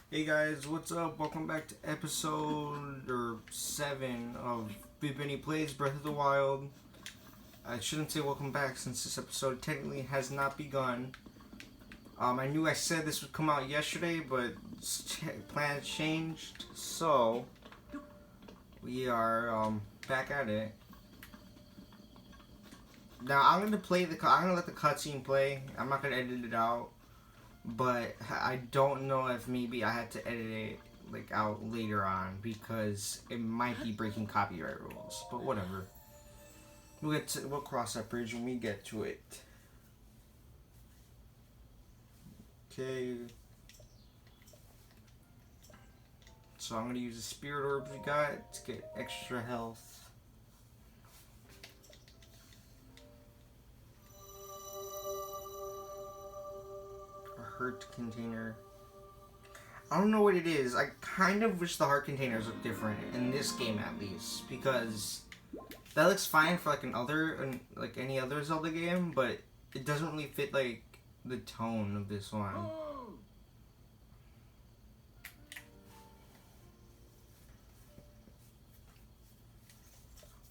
Hey guys, what's up? Welcome back to episode 7 of BiB Plays Breath of the Wild. I shouldn't say welcome back since this episode technically has not begun. I knew I said this would come out yesterday, but plans changed, so we are back at it. Now I'm gonna let the cutscene play. I'm not gonna edit it out. But I don't know if maybe I had to edit it out later on because it might be breaking copyright rules. But whatever. We'll cross that bridge when we get to it. Okay. So I'm gonna use the spirit orb we got to get extra health. Heart container. I don't know what it is. I kind of wish the heart containers look different in this game at least, because that looks fine for any other Zelda game, but it doesn't really fit the tone of this one.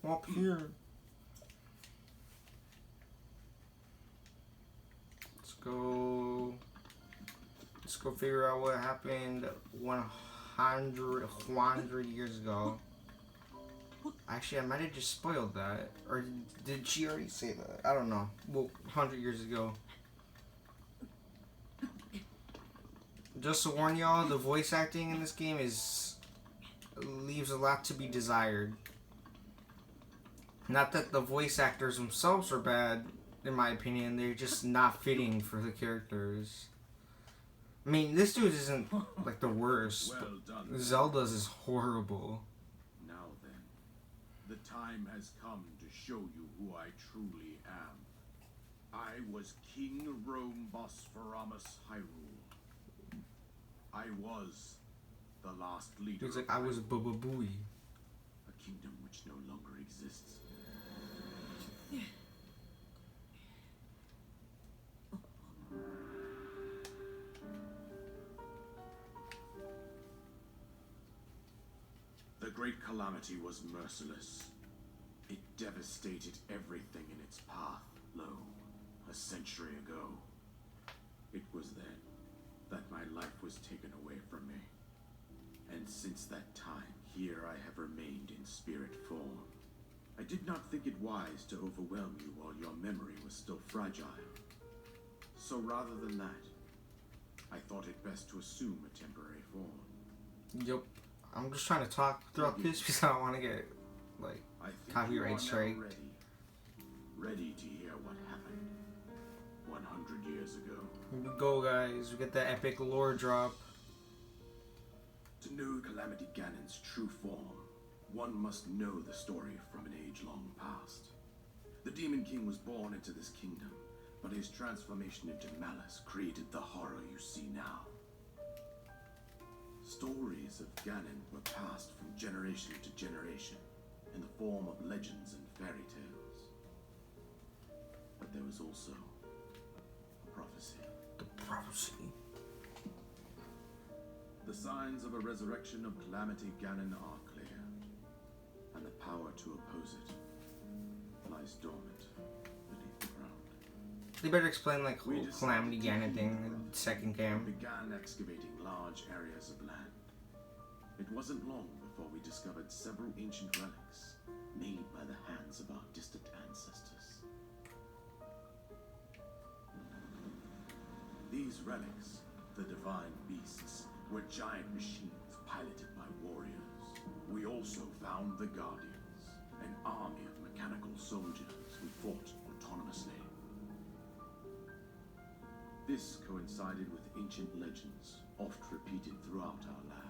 Up here. Let's go figure out what happened 100 years ago. Actually, I might have just spoiled that. Or did she already say that? I don't know. Well, 100 years ago. Just to warn y'all, the voice acting in this game leaves a lot to be desired. Not that the voice actors themselves are bad, in my opinion. They're just not fitting for the characters. I mean, this dude isn't the worst. Well done, Zelda's is horrible. Now then, the time has come to show you who I truly am. I was King Rome Bosphoramus Hyrule. I was the last leader. He's like, I was Booey. A kingdom which no longer exists. The Great Calamity was merciless. It devastated everything in its path, a century ago. It was then that my life was taken away from me. And since that time, here I have remained in spirit form. I did not think it wise to overwhelm you while your memory was still fragile. So rather than that, I thought it best to assume a temporary form. Yep. I'm just trying to talk throughout this because I don't want to get copyright strike. Ready to hear what happened 100 years ago. Here we go, guys. We get that epic lore drop. To know Calamity Ganon's true form, one must know the story from an age long past. The Demon King was born into this kingdom, but his transformation into malice created the horror you see now. Stories of Ganon were passed from generation to generation in the form of legends and fairy tales. But there was also a prophecy. The prophecy. The signs of a resurrection of Calamity Ganon are clear, and the power to oppose it lies dormant beneath the ground. They better explain whole Calamity Ganon thing in the second game. We began excavating large areas of land. It wasn't long before we discovered several ancient relics made by the hands of our distant ancestors. These relics, the divine beasts, were giant machines piloted by warriors. We also found the Guardians, an army of mechanical soldiers who fought autonomously. This coincided with ancient legends, oft repeated throughout our land.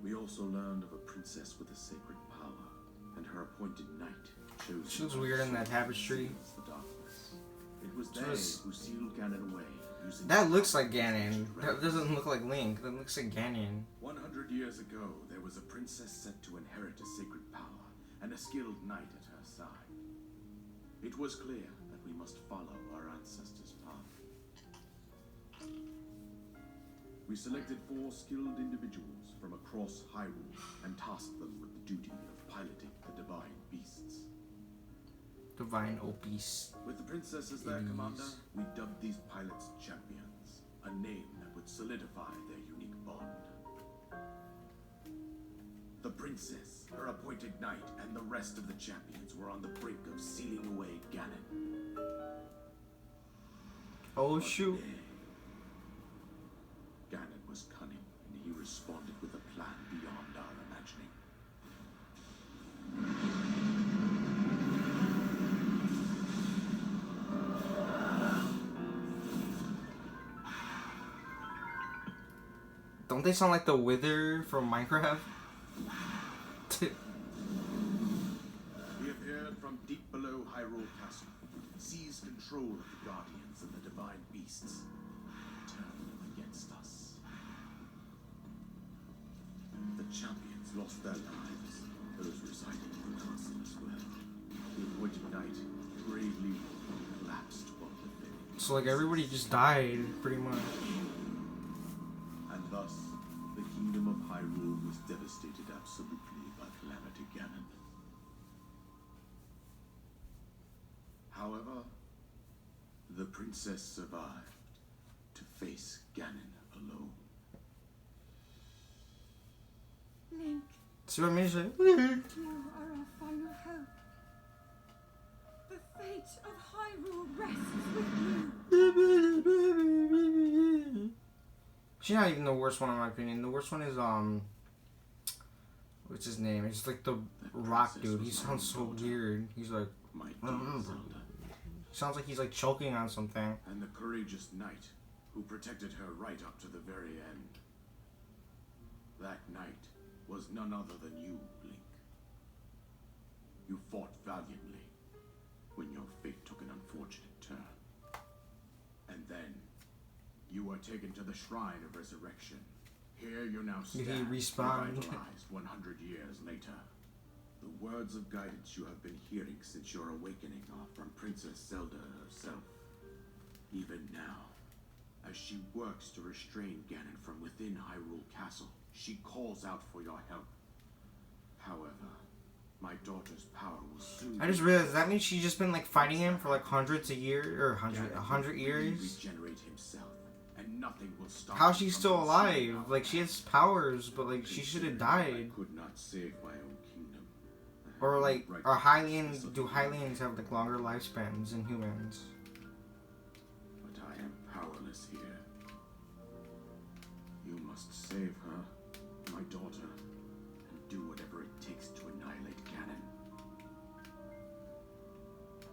We also learned of a princess with a sacred power, and her appointed knight chose. She looks weird in that tapestry. The darkness. It was they who sealed Ganon away. That looks like Ganon. That doesn't look like Link. That looks like Ganon. 100 years ago, there was a princess set to inherit a sacred power, and a skilled knight at her side. It was clear that we must follow our ancestors' path. we selected 4 skilled individuals from across Hyrule and tasked them with the duty of piloting the divine beasts. Divine Obese. With the princess as their commander, we dubbed these pilots champions, a name that would solidify their unique bond. The princess, her appointed knight, and the rest of the champions were on the brink of sealing away Ganon. Oh shoot. Ganon was cunning, and he responded with a plan beyond our imagining. Don't they sound like the Wither from Minecraft? He appeared from deep below Hyrule Castle, seized control of the Guardians and the divine beasts, and turned them against us. The champions lost their lives, those residing in the castle as well. The appointed knight bravely collapsed while defending. So like everybody just died, pretty much. And thus, the kingdom of Hyrule was devastated absolutely by Calamity Ganon. However, the princess survived to face Ganon alone. Link, See what I mean? Like, you are our final hope. The fate of Hyrule rests with you. she's not even the worst one in my opinion. The worst one is what's his name? It's like the rock dude. He sounds so weird. He's like, My dear Zelda, sounds like he's like choking on something. and the courageous knight who protected her right up to the very end. That knight was none other than you, Link. You fought valiantly when your fate took an unfortunate turn. And then you were taken to the Shrine of Resurrection. Here you now Did stand, he respawn? revitalized 100 years later. The words of guidance you have been hearing since your awakening are from Princess Zelda herself. Even now, as she works to restrain Ganon from within Hyrule Castle, she calls out for your help. However, my daughter's power will soon... I just realized that means she's just been like fighting him for like hundreds of years or 100 years. Regenerate himself, and nothing will stop How's him she from still consuming alive? our Like she land. has powers, but like she should have died. I could not save my own kingdom. I had Or no like, right are to Hylians, this do authority. Hylians have like longer lifespans than humans? But I am powerless here. You must save her, my daughter, and do whatever it takes to annihilate Ganon.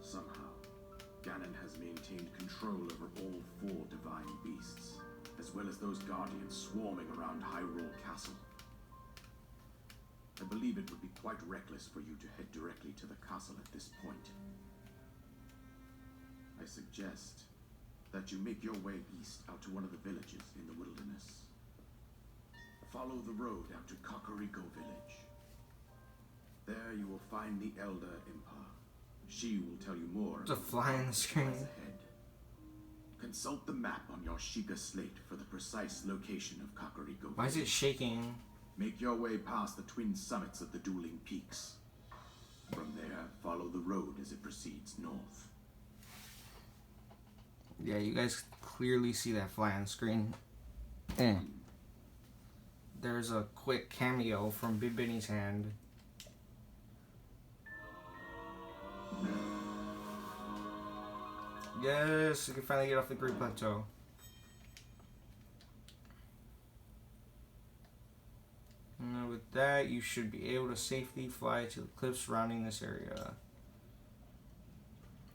Somehow, Ganon has maintained control over all 4 divine beasts, as well as those guardians swarming around Hyrule Castle. I believe it would be quite reckless for you to head directly to the castle at this point. I suggest that you make your way east out to one of the villages in the wilderness. Follow the road out to Kakariko village. There you will find the Elder Impa. She will tell you more There's a about fly on the what screen. lies ahead. Consult the map on your Sheikah slate for the precise location of Kakariko Why is it village. shaking? Make your way past the twin summits of the dueling peaks. From there, follow the road as it proceeds north. Yeah, you guys clearly see that fly on screen. There's a quick cameo from BiB's hand. Yes, you can finally get off the Great Plateau. And with that, you should be able to safely fly to the cliffs surrounding this area.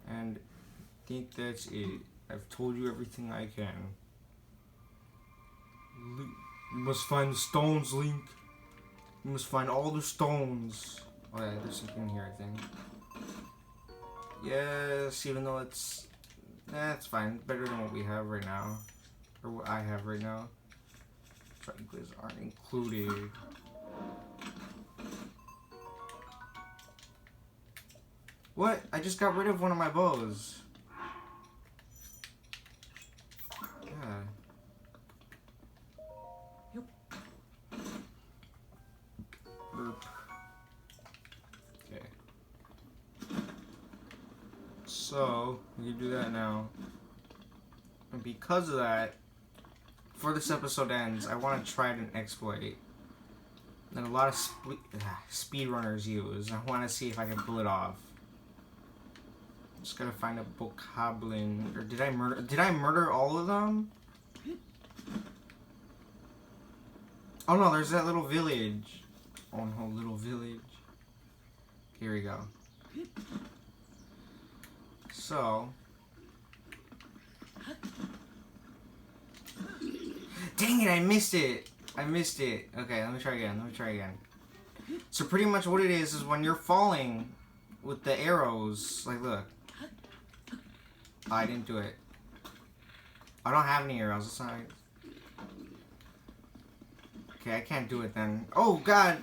And I think that's it. I've told you everything I can. You must find the stones, Link. You must find all the stones. Oh yeah, there's something here, I think. Yes, even though it's... it's fine. Better than what we have right now. Or what I have right now. Triangles aren't included. What? I just got rid of one of my bows. Yeah. So, you do that now. And because of that, before this episode ends, I want to try an exploit that a lot of speedrunners use. I want to see if I can pull it off. Just gotta find a bokoblin. Or did I murder all of them? Oh no, there's that little village. Oh no, little village. Here we go. So. Dang it, I missed it. Okay, let me try again. So pretty much what it is when you're falling with the arrows, like look. Oh, I didn't do it. I don't have any arrows, it's not. Okay, I can't do it then. Oh god!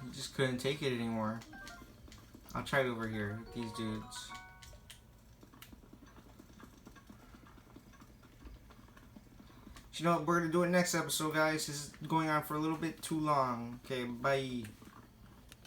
You just couldn't take it anymore. I'll try it over here with these dudes. You know what, we're gonna do it next episode, guys. This is going on for a little bit too long. Okay, bye.